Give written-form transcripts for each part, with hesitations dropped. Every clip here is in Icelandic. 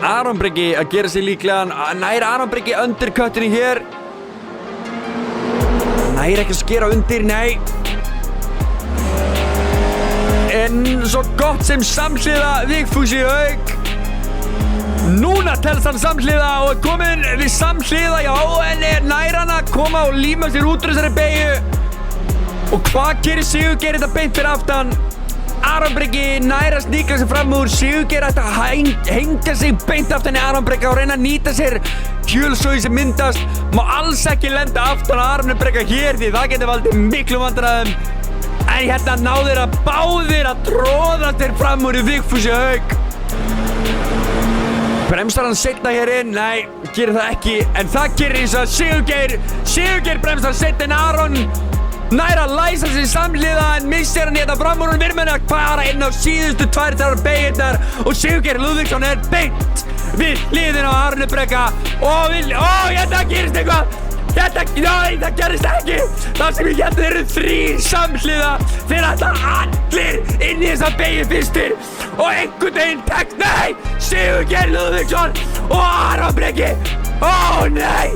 Aron Breki að gera sig líklegan. Nær Aron Breki undercutinu hér. Nær ekki að skera undir, nei. En svo gott sem samhliða Vigfúsi Hauk. Núna telst hann samhliða og er kominn við samhliða, já, en nær hann að koma og líma sér út úr þessari beygju. Og hvað gerir Sigurgeir þetta beint fyrir aftan? Aron Breki nær að sníkla sig fram úr. Sigurgeir ætti að hengja sig beint aftan í Aron Breka og reyna að nýta sér kjölsói sem myndast. Má alls ekki lenda aftan á Aron Breka hér því það getur valdið miklu vandræðum. En hérna náðu þeir að báðir að tróða þeir fram úr í Vigfúsi Hauk. Bremsar hann seinna hér inn? Nei, gerir það ekki. En það gerir eins og Sigurgeir bremsar seinna en Aron nær að læsa sig samhliða en missir hann hérna fram úr virmenni að fara inn á síðustu 2-3 beygirnar og Sigurgeir Lúðvíksson er beint við hliðina á Aron Breka og hérna gerist eitthvað. Nei, það gerist ekki. Það sem ég hérna eru 3 samhliða. Þeir ætla allir inn í þessa beygju fyrstir og einhvern veginn tekst, nei, Sigurgeir Lúðvíksson og Aron Breki. Nei,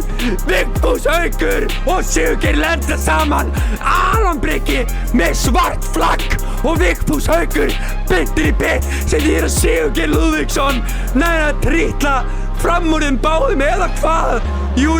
Vigfús Haukur og Sigurgeir lenda saman. Aron Breki með svart flagg og Vigfús Haukur beintir í bit sem þýðir að Sigurgeir Lúðvíksson nær að trítla fram úr þeim báðum eða hvað? Jú,